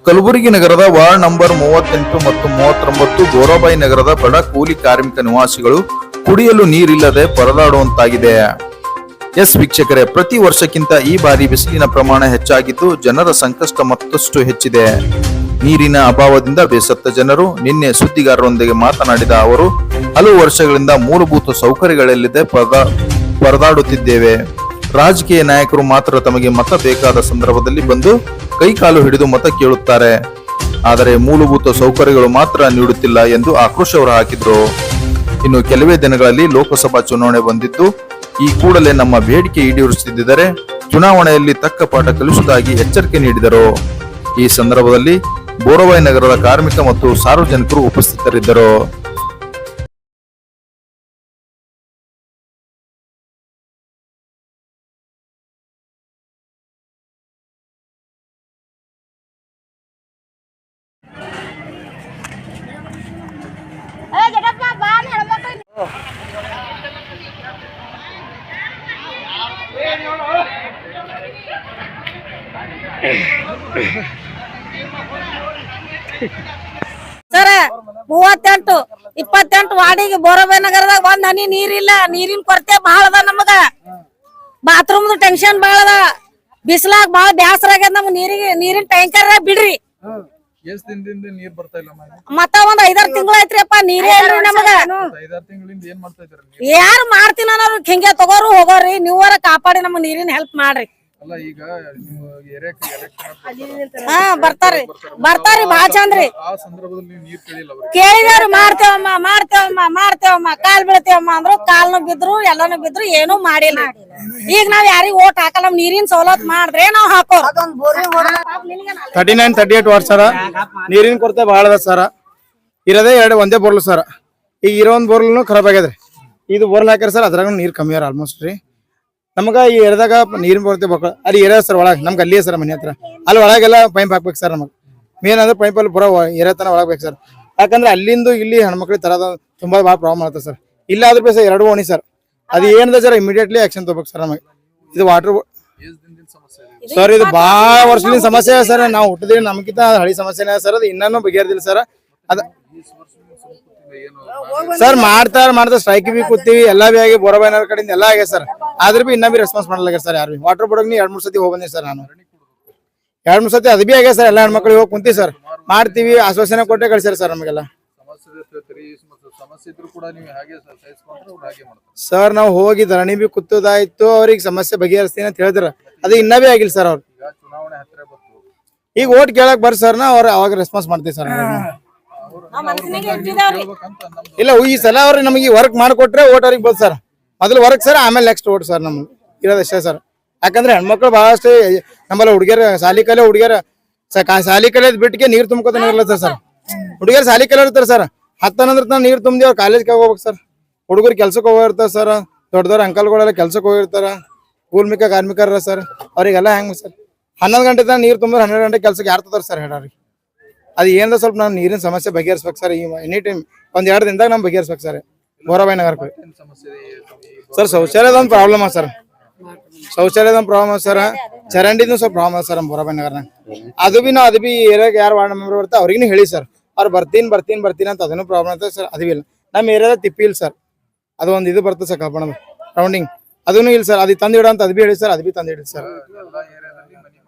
ಕಲಬುರಗಿ ನಗರದ ward number 38 ಮತ್ತು 39 ಗೋರಾಬಾಯಿ ನಗರದ ಬಡ ಕೂಲಿ ಕಾರ್ಮಿಕ ನಿವಾಸಿಗಳು ಕುಡಿಯಲು ನೀರಿಲ್ಲದೆ ಪರದಾಡುವಂತಾಗಿದೆ. ಎಸ್ ವೀಕ್ಷಕರೇ, ಪ್ರತಿ ವರ್ಷಕ್ಕಿಂತ ಈ ಬಾರಿ ಬಿಸಿಲಿನ ಪ್ರಮಾಣ ಹೆಚ್ಚಾಗಿದ್ದು ಜನರ ಸಂಕಷ್ಟ ಮತ್ತಷ್ಟು ಹೆಚ್ಚಿದೆ. ನೀರಿನ ಅಭಾವದಿಂದ ಬೇಸತ್ತ ಜನರು ನಿನ್ನೆ ಸುದ್ದಿಗಾರರೊಂದಿಗೆ ಮಾತನಾಡಿದ ಅವರು, ಹಲವು ವರ್ಷಗಳಿಂದ ಮೂಲಭೂತ ಸೌಕರ್ಯಗಳಿಲ್ಲದೆ ಪರದಾಡುತ್ತಿದ್ದೇವೆ. ರಾಜಕೀಯ ನಾಯಕರು ಮಾತ್ರ ತಮಗೆ ಮತ ಬೇಕಾದ ಸಂದರ್ಭದಲ್ಲಿ ಬಂದು ಕೈಕಾಲು ಹಿಡಿದು ಮತ ಕೇಳುತ್ತಾರೆ, ಆದರೆ ಮೂಲಭೂತ ಸೌಕರ್ಯಗಳು ಮಾತ್ರ ನೀಡುತ್ತಿಲ್ಲ ಎಂದು ಆಕ್ರೋಶ ಹೊರಹಾಕಿದ್ರು. ಇನ್ನು ಕೆಲವೇ ದಿನಗಳಲ್ಲಿ ಲೋಕಸಭಾ ಚುನಾವಣೆ ಬಂದಿದ್ದು, ಈ ಕೂಡಲೇ ನಮ್ಮ ಬೇಡಿಕೆ ಈಡೇರಿಸುತ್ತಿದ್ದರೆ ಚುನಾವಣೆಯಲ್ಲಿ ತಕ್ಕ ಪಾಠ ಕಲಿಸುವುದಾಗಿ ಎಚ್ಚರಿಕೆ ನೀಡಿದರು. ಈ ಸಂದರ್ಭದಲ್ಲಿ ಗೋರಾಬಾಯಿ ನಗರದ ಕಾರ್ಮಿಕ ಮತ್ತು ಸಾರ್ವಜನಿಕರು ಉಪಸ್ಥಿತರಿದ್ದರು. ಸರ 38 28 ವಾರ್ಡಿಗೆ ಗೋರಾಬಾಯಿ ನಗರದಾಗ ಒಂದ್ ಹನಿ ನೀರಿಲ್ಲ. ನೀರಿನ ಕೊರತೆ ಬಹಳ ಅದ. ನಮಗ ಬಾತ್ರೂಮ್ ಟೆನ್ಷನ್ ಬಹಳ ಅದ. ಬಿಸಿಲಾಗ ಬಹಳ ಬ್ಯಾಸರ ಆಗ್ಯದ. ನಮ್ಗೆ ನೀರಿನ ಟ್ಯಾಂಕರ್ ಬಿಡ್ರಿ. ಮತ್ತ ಒಂದ್ 5-6 ತಿಂಗಳು ಐತ್ರಿಪ್ಪ, ನೀರೇ ಇಲ್ರಿ ನಮಗ. ಯಾರು ಮಾಡ್ತೀನಿ ಅನ್ನೋರು ಹಿಂಗೆ ತಗೋರು ಹೋಗೋರಿ. ನೀವರ ಕಾಪಾಡಿ ನಮಗ್ ನೀರಿನ ಹೆಲ್ಪ್ ಮಾಡ್ರಿ. ಬರ್ತಾರಿ ಬಾಳ ಚಂದ್ರಿ. ಕೇಳಿದವ್ರು ಮಾಡ್ತೇವಮ್ಮ ಕಾಲ್ ಬೀಳ್ತೇವಮ್ಮ ಅಂದ್ರು. ಕಾಲ್ನು ಬಿದ್ರು, ಎಲ್ಲಾನು ಬಿದ್ರು, ಏನು ಮಾಡಿಲ್ಲ. ಈಗ ನಾವ್ ಯಾರಿಗ ಓಟ್ ಹಾಕಲ್ಲ. ನಮ್ ನೀರಿನ ಸವಲತ್ ಮಾಡಿದ್ರೆ ನಾವ್ ಹಾಕೋ. 39-38 ವರ್ಷ ಸರ ನೀರಿನ ಕೊರತೆ ಬಹಳ ಅದ ಸರ. ಇರೋದೇ ಒಂದೇ ಬೋರ್ಲ್ ಸರ್. ಈಗ ಇರೋ ಒಂದ್ ಬೋರ್ಲ್ನು ಖರಾಬ್ ಆಗ್ಯದ್ರಿ. ಇದು ಬೋರ್ಲ್ ಹಾಕ್ಯಾರ ಸರ್, ಅದ್ರಾಗ ನೀರ್ ಕಮ್ಮಿ ಅರ ಆಲ್ಮೋಸ್ಟ್ ರೀ. ನಮಗ ಈ ಏರಿಯಾದಾಗ ನೀರಿನ ಕೊರತೆ ಬೇಕು. ಅಲ್ಲಿ ಏರಿಯಾ ಸರ್ ಒಳಗೆ ನಮ್ಗೆ ಅಲ್ಲಿಯೇ ಸರ್ ಮನೆ ಹತ್ರ. ಅಲ್ಲಿ ಒಳಗೆಲ್ಲ ಪೈಪ್ ಹಾಕ್ಬೇಕು ಸರ್. ನಮಗೆ ಮೇನ್ ಅಂದ್ರೆ ಪೈಪಲ್ಲಿ ಪೂರ ಏರಿಯಾ ತನ ಒಳಗೆ ಬೇಕು ಸರ್. ಯಾಕಂದ್ರೆ ಅಲ್ಲಿಂದು ಇಲ್ಲಿ ಹೆಣ್ಮಕ್ಳಿಗೆ ತರದ ತುಂಬಾ ಭಾಳ ಪ್ರಾಬ್ಲಮ್ ಆಗ್ತದೆ ಸರ್. ಇಲ್ಲ ಆದ್ರೂ ಬಿ ಸರ್ 2 ಓಣಿ ಸರ್. ಅದು ಏನಿದೆ ಸರ್ ಇಮಿಡಿಯೇಟ್ಲಿ ಆಕ್ಷನ್ ತಗೋಬೇಕು ಸರ್. ನಮಗೆ ಇದು ವಾಟರ್ ಸರ್, ಇದು ಭಾಳ ವರ್ಷದಿಂದ ಸಮಸ್ಯೆ ಸರ್. ನಾವು ಹುಟ್ಟಿದ್ರೆ ನಮ್ಗಿಂತ ಹಳಿ ಸಮಸ್ಯೆನೇ ಸರ್. ಅದು ಇನ್ನೂ ಬಗೆಹರಿದಿಲ್ಲ ಸರ್. ಅದ ಸರ್ ಮಾಡ್ತಾ ಸ್ಟ್ರೈಕ್ ಬಿ ಕೂತೀವಿ, ಎಲ್ಲಾ ಬಿ ಆಗಿ ಗೋರಾಬಾಯಿ ನಗರ ಕಡೆಯಿಂದ ಎಲ್ಲ ಆಗಿದೆ ಸರ್. ಆದ್ರೆ ಬಿ ಇನ್ನೂ ಬಿ ರೆಸ್ಪಾನ್ಸ್ ಮಾಡಲಾಗ್ಯಾರ ಸರ್ ಯಾರು ಬಿ. ವಾಟರ್ ಬೋರ್ಡ್ 2-3 ಸತಿ ಹೋಗಿ ಬಂದಿವಿ ಸರ್. ನಾನು 2-3 ಸತಿ ಅದು ಬಿ ಆಗ್ಯಾದ ಸರ್. ಎಲ್ಲ ಹೆಣ್ಮಕ್ಳಿಗೆ ಹೋಗಿ ಕುಂತೀವಿ ಸರ್. ಮಾಡ್ತೀವಿ, ಆಶ್ವಾಸನೆ ಕೊಟ್ಟೆ ಕಳ್ಸ್ಯಾರ ಸರ್ ನಮಗೆಲ್ಲ. ಸರ್ ನಾವು ಹೋಗಿ ಧರಣಿ ಬಿ ಕೂತದಾಯ್ತು, ಅವ್ರಿಗೆ ಸಮಸ್ಯೆ ಬಗೆಹರಿಸ್ತೀನಿ ಅಂತ ಹೇಳಿದ್ರ. ಅದು ಇನ್ನೂ ಬಿ ಆಗಿಲ್ಲ ಸರ್. ಅವ್ರು ಈಗ ಓಟ್ ಕೇಳಕ್ ಬರ್ರಿ ಸರ್, ಅವ್ರ ಅವಾಗ ರೆಸ್ಪಾನ್ಸ್ ಮಾಡ್ತೀವಿ ಸರ್. ಇಲ್ಲ, ಈ ಸಲ ಅವ್ರಿಗೆ ನಮಗೆ ವರ್ಕ್ ಮಾಡಿಕೊಟ್ರೆ ಓಟ್ ಅವ್ರಿಗೆ ಬೋದು ಸರ್. ಮೊದಲು ವರ್ಕ್ ಸರ್, ಆಮೇಲೆ ನೆಕ್ಸ್ಟ್ ಓಟ್ ಸರ್. ನಮ್ಗೆ ಇರೋದಷ್ಟೇ ಸರ್. ಯಾಕಂದ್ರೆ ಹೆಣ್ಮಕ್ಳು ಬಹಳಷ್ಟು ನಮ್ಮಲ್ಲ ಹುಡುಗಿಯರ ಸಾಲಿ ಕಲೆ ಹುಡುಗಿಯರ ಸಾಲಿ ಕಲಿಯೋದ್ ಬಿಟ್ಟಿಗೆ ನೀರ್ ತುಂಬ್ಕೋತ ಇರ್ಲತ್ತಾರ ಸರ್. ಹುಡುಗಿಯರು ಸಾಲಿ ಕಲೆ ಇರ್ತಾರೆ ಸರ್. 10 ನೀರ್ ತುಂಬಿ ಅವ್ರು ಕಾಲೇಜ್ಗೆ ಹೋಗ್ಬೇಕು ಸರ್. ಹುಡುಗರು ಕೆಲ್ಸಕ್ಕೆ ಹೋಗಿರ್ತಾರೆ ಸರ್. ದೊಡ್ಡದವ್ರ ಅಂಕಲ್ಗಳೆಲ್ಲ ಕೆಲ್ಸಕ್ಕೆ ಹೋಗಿರ್ತಾರ. ಕೂಲ್ಮಿಕ ಕಾರ್ಮಿಕರ ಸರ್. ಅವ್ರಿಗೆಲ್ಲ ಹೆಂಗ್ ಸರ್ 11 ಗಂಟೆ ತನಕ ನೀರ್ ತುಂಬಿದ್ರೆ 12 ಗಂಟೆ ಕೆಲ್ಸಕ್ಕೆ ಯಾರು ತಗೋತಾರೆ ಸರ್ ಹೇಳೋರಿಗೆ. ಅದು ಏನ್ರ ಸ್ವಲ್ಪ ನಾವು ನೀರಿನ ಸಮಸ್ಯೆ ಬಗೆಹರಿಸ್ಬೇಕು ಸರ್. ಎನಿ ಟೈಮ್ 1-2 ದಿನದಾಗ ನಮ್ಗೆ ಬಗೆಹರಿಸ್ಬೇಕು ಸರ್ ಗೋರಾಬಾಯಿ ನಗರಕ್ಕೆ. ಸರ್ ಶೌಚಾಲಯದ ಒಂದು ಪ್ರಾಬ್ಲಮ್ ಸರ್. ಸರ್. ಚರಂಡಿನೂ ಸ್ವಲ್ಪ ಪ್ರಾಬ್ಲಮ್ ಸರ್ ನಮ್ಮ ಗೋರಾಬಾಯಿ ನಗರನಾಗ. ಅದು ಬಿ ಏರಿಯಾಗ ಯಾರು ವಾರ್ಡ್ ಮೆಂಬರ್ ಬರ್ತಾರೆ ಅವ್ರಿಗೂ ಹೇಳಿ ಸರ್. ಅವ್ರು ಬರ್ತೀನಿ ಅಂತ ಅದನ್ನು ಪ್ರಾಬ್ಲಮ್ ಆಗ್ತದೆ ಸರ್. ಅದು ಇಲ್ಲ ನಮ್ಮ ಏರಿಯಾದ ತಿಪ್ಪಿ ಇಲ್ಲ ಸರ್. ಅದು ಒಂದು ಇದು ಬರ್ತದೆ ಸರ್ ಕಬ್ಬಣ ರೌಂಡಿಂಗ್, ಅದೂ ಇಲ್ಲ ಸರ್. ಅದು ತಂದು ಇಡ ಅಂತ ಅದು ಬಿ ಹೇಳಿ ಸರ್. ಅದು ಬಿ ತಂದು ಇಡಿ ಸರ್.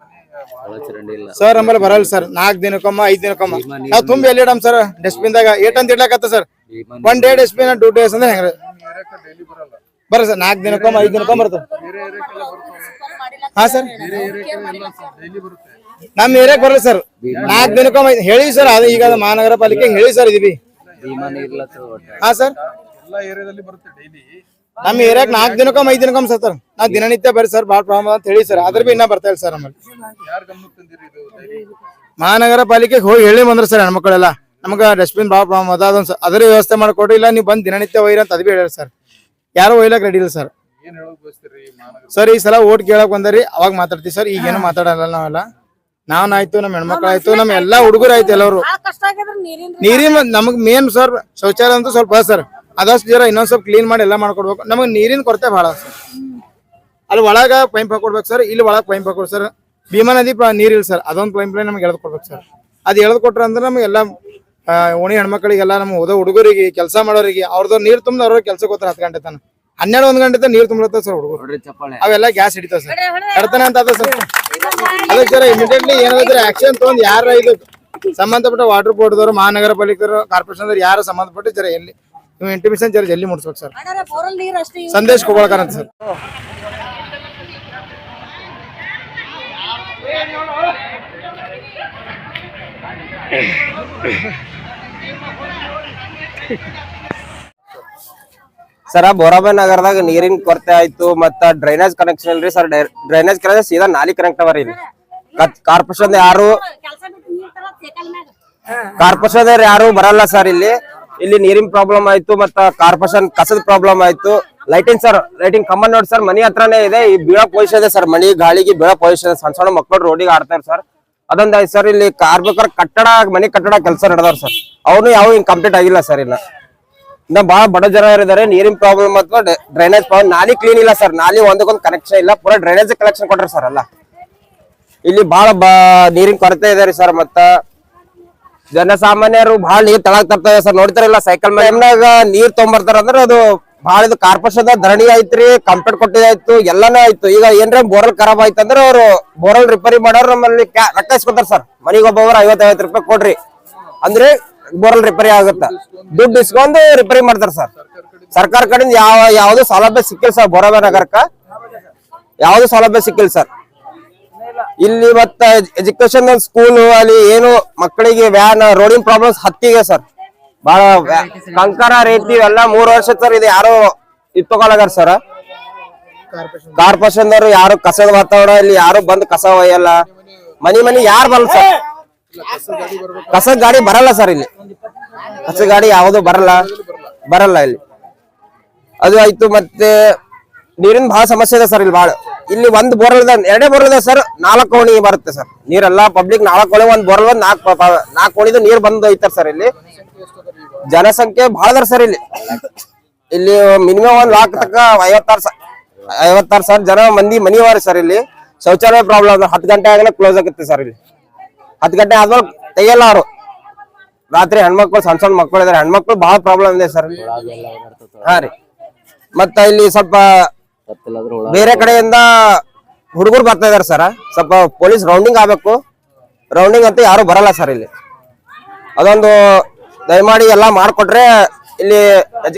ಸರ್ ನಮ್ಮಲ್ಲಿ ಬರಲ್ಲ ಸರ್. 4 ದಿನಕ್ಕೊಮ್ಮ 5 ದಿನಕ್ಕೊಮ್ಮ ನಾವು ತುಂಬಿ ಎಲ್ಲಿ ಇಡಮ್ ಸರ್. ಡಸ್ಟ್ಬಿನ್ ದಾಗ ಏಟಂತ ಇಡ್ಲಾಕತ್ತ ಸರ್. 1 ಡೇ ಡಸ್ಟ್ಬಿನ್ 2 ಡೇಸ್ ಅಂದ್ರೆ ಹೆಂಗ್ರಿ ಬರ್ರಿ ಸರ್. 4 ದಿನಕ್ಕೊಮ್ಮ 5 ದಿನಕ್ಕೊಮ್ಮ ಬರ್ತದೆ. ಹಾ ಸರ್, ನಮ್ಮ ಏರಿಯಾಕ್ ಬರಲ್ಲ ಸರ್. 4 ದಿನಕ್ಕೊಮ್ಮ ಹೇಳಿ ಸರ್. ಅದು ಈಗ ಮಹಾನಗರ ಪಾಲಿಕೆ ಹೇಳಿ ಸರ್. ಇದೀವಿ ಹಾ ಸರ್. ನಮ್ಮ ಏರಿಯಾಕ್ 4 ದಿನಕ್ಕೊಮ್ಮ 5 ದಿನಕ್ಕೊಮ್ಮ ಸರ್. ನಾವು ದಿನನಿತ್ಯ ಬರ್ರಿ ಸರ್, ಭಾಳ ಪ್ರಾಬ್ಲಮ್ ಅಂತ ಹೇಳಿ ಸರ್. ಆದ್ರೆ ಬಿ ಇನ್ನ ಬರ್ತಾ ಇಲ್ಲ ಸರ್. ನಮ್ಮಲ್ಲಿ ಮಹಾನಗರ ಪಾಲಿಕೆಗೆ ಹೋಗಿ ಹೇಳಿ ಬಂದ್ರೆ ಸರ್ ಹೆಣ್ಮಕ್ಳೆಲ್ಲ ನಮ್ಗೆ ಡಸ್ಟ್ಬಿನ್ ಭಾಳ ಪ್ರಾಬ್ಲಮ್ ಅದ. ಅದೊಂದು ಅದರ ವ್ಯವಸ್ಥೆ ಮಾಡಿಕೊಡ್ರಿ. ಇಲ್ಲ ನೀವು ಬಂದು ದಿನನಿತ್ಯ ಒಯ್ಯಿರಿ ಅಂತ ಅದು ಬಿ ಹೇಳಿ ಸರ್. ಯಾರು ಒಯ್ಲಕ್ ರೆಡಿ ಇಲ್ಲ ಸರ್. ಸರ್ ಈ ಸಲ ಓಟ್ ಕೇಳಕ್ ಬಂದ್ರಿ, ಅವಾಗ ಮಾತಾಡ್ತೀವಿ ಸರ್. ಈಗೇನು ಮಾತಾಡಲ್ಲ ನಾವೆಲ್ಲ. ನಾವ್ನಾಯ್ತು, ನಮ್ಮ ಹೆಣ್ಮಕ್ಳಾಯ್ತು, ನಮ್ಮ ಎಲ್ಲಾ ಹುಡುಗರು ಆಯ್ತು, ಎಲ್ಲರೂ ನೀರಿನ ನಮಗ್ ಮೇನ್ ಸರ್ ಶೌಚಾಲಯ ಅಂತೂ ಸ್ವಲ್ಪ ಸರ್. ಅದಷ್ಟು ಜರ ಇನ್ನೊಂದ್ ಸ್ವಲ್ಪ ಕ್ಲೀನ್ ಮಾಡಿ ಎಲ್ಲ ಮಾಡ್ಕೊಡ್ಬೇಕು. ನಮಗ್ ನೀರಿನ ಕೊರತೆ ಬಹಳ ಸರ್. ಅಲ್ಲಿ ಒಳಗ ಪೈಪ್ ಹಾಕೊಡ್ಬೇಕು ಸರ್. ಇಲ್ಲಿ ಒಳಗ್ ಪೈಪ್ ಹಾಕೊಡ್ ಸರ್. ಭೀಮಾ ನದಿ ನೀರ್ ಇಲ್ಲ ಸರ್. ಅದೊಂದು ಪೈಪ್ ಲೈನ್ ನಮ್ಗೆ ಎಳೆದು ಕೊಡ್ಬೇಕು ಸರ್. ಅದ್ ಎಳ್ದ್ ಕೊಟ್ರ ಅಂದ್ರೆ ನಮ್ಗೆಲ್ಲ ಓಣಿ ಹೆಣ್ಮಕ್ಳಿಗೆಲ್ಲ ನಮ್ಮ ಓದೋ ಹುಡುಗರಿಗೆ ಕೆಲಸ ಮಾಡೋರಿಗೆ ಅವ್ರದ್ದು ನೀರ್ ತುಂಬ ಅವ್ರ ಕೆಲ್ಸಕ್ಕೆ ಹೋಗ್ತಾರ 10 ಗಂಟೆ ತನ 12-1 ಗಂಟೆ ತನ ನೀರ್ ತುಂಬಲತ್ತ ಸರ್ ಹುಡುಗರು ಅವೆಲ್ಲ ಗ್ಯಾಸ್ ಹಿಡಿತಾವ ಸರ್ ಕಡ್ತಾನೆ ಅಂತ ಅದ ಸರ್ ಅದಕ್ಕೆ ಸರ್ ಇಮಿಡಿಯೇಟ್ಲಿ ಏನಾದ್ರೆ ಆಕ್ಷನ್ ತಗೊಂಡ್ ಯಾರ ಇದು ಸಂಬಂಧಪಟ್ಟ ವಾಟರ್ ಬೋರ್ಡ್ದವ್ರು ಮಹಾನಗರ ಪಾಲಿಕೆದವರು ಕಾರ್ಪೊರೇಷನ್ ಯಾರು ಸಂಬಂಧಪಟ್ಟು ಜರ ಎಲ್ಲಿ ಇಂಟಿಮೇಷನ್ ಜರ ಜಲ್ದಿ ಮುಟ್ಸ್ಬೇಕು ಸರ್ ಸಂದೇಶ ಕೊಡ್ಬೇಕಂತ ಸರ್ ಸರ್ ಬೋರಾಬಾಯಿ ನಗರದಾಗ ನೀರಿನ ಕೊರತೆ ಆಯ್ತು ಮತ್ತ ಡ್ರೈನೇಜ್ ಕನೆಕ್ಷನ್ ಇಲ್ರಿ ಸರ್ ಡ್ರೈನೇಜ್ ಕನೆಕ್ಷನ್ ಸೀದಾ ನಾಲಿ ಕನೆಕ್ಟ್ ಅವರಿ ಇಲ್ಲಿ ಕಾರ್ಪೊರೇಷನ್ ಯಾರು ಬರಲ್ಲ ಸರ್ ಇಲ್ಲಿ ನೀರಿನ ಪ್ರಾಬ್ಲಮ್ ಆಯ್ತು ಮತ್ತ ಕಾರ್ಪೊರೇಷನ್ ಕಸದ ಪ್ರಾಬ್ಲಮ್ ಆಯ್ತು ಲೈಟಿಂಗ್ ಕಂಬ ನೋಡಿ ಸರ್ ಮನಿ ಹತ್ರನೇ ಇದೆ ಈ ಬೀಳೋ ಪೊಸಿಷನ್ ಇದೆ ಸರ್ ಮನಿ ಗಾಳಿಗೆ ಬೀಳೋ ಪೊಸಿಷನ್ ಸಣ್ಣ ಸಣ್ಣ ಮಕ್ಕಳು ರೋಡಿಗೆ ಆಡ್ತಾರೆ ಸರ್ ಅದೊಂದ್ ಆಯ್ತು ಸರ್ ಇಲ್ಲಿ ಕಾರ್ಮಿಕರ ಮನಿ ಕಟ್ಟಡ ಕೆಲಸ ನಡೆದವ್ರ ಸರ್ ಅವ್ನು ಯಾವ ಹಿಂಗ್ ಕಂಪ್ಲೀಟ್ ಆಗಿಲ್ಲ ಸರ್ ಇನ್ನ ಬಹಳ ಬಡ ಜನ ಇದ್ದಾರೆ ನೀರಿನ ಪ್ರಾಬ್ಲಮ್ ಅಥವಾ ಡ್ರೈನೇಜ್ ಪ್ರಾಬ್ಲಮ್ ನಾಲಿ ಕ್ಲೀನ್ ಇಲ್ಲ ಸರ್ ನಾಲಿ ಒಂದಕ್ಕೊಂದು ಕನೆಕ್ಷನ್ ಇಲ್ಲ ಪೂರಾ ಡ್ರೈನೇಜ್ ಕಲೆಕ್ಷನ್ ಕೊಟ್ರಿ ಸರ್ ಅಲ್ಲ ಇಲ್ಲಿ ಬಹಳ ನೀರಿನ ಕೊರತೆ ಇದೆ ರೀ ಸರ್ ಮತ್ತ ಜನಸಾಮಾನ್ಯರು ಬಹಳ ನೀರ್ ತಳಗ್ ತರ್ತಾರೆ ಸರ್ ನೋಡ್ತಾರಲ್ಲ ಸೈಕಲ್ ಟೈಮ್ನಾಗ ನೀರ್ ತೊಗೊಂಬರ್ತಾರ ಅಂದ್ರೆ ಅದು ಬಹಳ ಇದು ಕಾರ್ಪೊರೇಷನ್ ಧರಣಿ ಐತ್ರಿ ಕಂಪ್ಲೇಂಟ್ ಕೊಟ್ಟಿದಾಯ್ತು ಎಲ್ಲಾನು ಆಯ್ತು ಈಗ ಏನ್ರ ಬೋರ್ವೆಲ್ ಖರಾಬ್ ಆಯ್ತು ಅಂದ್ರೆ ಅವ್ರು ಬೋರ್ವೆಲ್ ರಿಪೇರಿ ಮಾಡೋರು ನಮ್ಮಲ್ಲಿ ರೊಕ್ಕ ಇಸ್ಕೊತಾರ ಸರ್ ಮನಿಗೆ ಒಬ್ಬೊಬ್ರು 50-50 ರೂಪಾಯಿ ಕೊಡ್ರಿ ಅಂದ್ರೆ ಬೋರ್ವೆಲ್ ರಿಪೇರಿ ಆಗುತ್ತ ದುಡ್ಡು ಇಸ್ಕೊಂಡು ರಿಪೇರಿ ಮಾಡ್ತಾರ ಸರ್ ಸರ್ಕಾರ ಕಡೆಯಿಂದ ಯಾವ್ದು ಸೌಲಭ್ಯ ಸಿಕ್ಕಿಲ್ಲ ಸರ್ ಬೋರಾಬಾಯಿ ನಗರಕ್ಕ ಯಾವ್ದು ಸೌಲಭ್ಯ ಸಿಕ್ಕಿಲ್ಲ ಸರ್ ಇಲ್ಲಿ ಮತ್ತ ಎಜುಕೇಶನ್ ಸ್ಕೂಲ್ ಅಲ್ಲಿ ಏನು ಮಕ್ಕಳಿಗೆ ವ್ಯಾನ್ ರೋಡಿನ ಪ್ರಾಬ್ಲಮ್ಸ್ ಹತ್ತಿಗೆ ಸರ್ ಬಹಳ ಕಂಕರ ರೇತಿ ಎಲ್ಲ 3 ವರ್ಷ ಸರ್ ಇದು ಯಾರು ಇತ್ತುಕೊಳ್ಳಾರ ಸರ್ ಕಾರ್ಪೊರೇಷನ್ ದವರು ಯಾರು ಕಸದ ವಾತಾವರಣ ಇಲ್ಲಿ ಯಾರು ಬಂದ್ ಕಸ ಒಯ್ಯಲ್ಲ ಮನಿ ಯಾರು ಬರಲ್ಲ ಸರ್ ಕಸದ ಗಾಡಿ ಬರಲ್ಲ ಸರ್ ಇಲ್ಲಿ ಕಸದ ಗಾಡಿ ಯಾವುದು ಬರಲ್ಲ ಇಲ್ಲಿ ಅದು ಆಯ್ತು ಮತ್ತೆ ನೀರಿನ ಬಹಳ ಸಮಸ್ಯೆ ಇದೆ ಸರ್ ಇಲ್ಲಿ ಬಹಳ ಇಲ್ಲಿ ಒಂದ್ ಬೋರ್ವೆಲ್ ಎರಡೇ ಬೋರ್ವೆಲ್ ಇದೆ ಸರ್ 4 ಕೋಣಿ ಬರುತ್ತೆ ಸರ್ ನೀರೆಲ್ಲ ಪಬ್ಲಿಕ್ 4 ಕೋಣಿ ಒಂದ್ ಬೋರ್ವೆಲ್ 4 ಕೋಣಿದು ನೀರ್ ಬಂದು ಐತಾರ ಸರ್ ಇಲ್ಲಿ ಜನಸಂಖ್ಯೆ ಬಹಳ ಅದಾರ ಸರ್ ಇಲ್ಲಿ ಮಿನಿಮಮ್ 1 ಲಾಕ್ ತಕ್ಕ 56 ಸಾವಿರ ಜನ ಮನಿ ಅವಾರ ಸರ್ ಇಲ್ಲಿ ಶೌಚಾಲಯ ಪ್ರಾಬ್ಲಮ್ 10 ಗಂಟೆ ಆಗಲೇ ಕ್ಲೋಸ್ ಆಗುತ್ತೆ ಸರ್ ಇಲ್ಲಿ 10 ಗಂಟೆ ಆದ್ಮೇಲೆ ತೆಗಿಯಲ್ಲ ಅವರು ರಾತ್ರಿ ಹೆಣ್ಮಕ್ಳು ಸಣ್ಣ ಮಕ್ಕಳು ಇದಾರೆ ಹೆಣ್ಮಕ್ಳು ಬಹಳ ಪ್ರಾಬ್ಲಮ್ ಇದೆ ಸರ್ ಹಾ ರೀ ಮತ್ತ ಇಲ್ಲಿ ಸ್ವಲ್ಪ ಬೇರೆ ಕಡೆಯಿಂದ ಹುಡುಗರು ಬರ್ತಾ ಇದಾರೆ ಸರ್ ಸ್ವಲ್ಪ ಪೊಲೀಸ್ ರೌಂಡಿಂಗ್ ಆಗ್ಬೇಕು ರೌಂಡಿಂಗ್ ಅಂತ ಯಾರು ಬರಲ್ಲ ಸರ್ ಇಲ್ಲಿ ಅದೊಂದು ದಯಮಾಡಿ ಎಲ್ಲಾ ಮಾಡ್ಕೊಟ್ರೆ ಇಲ್ಲಿ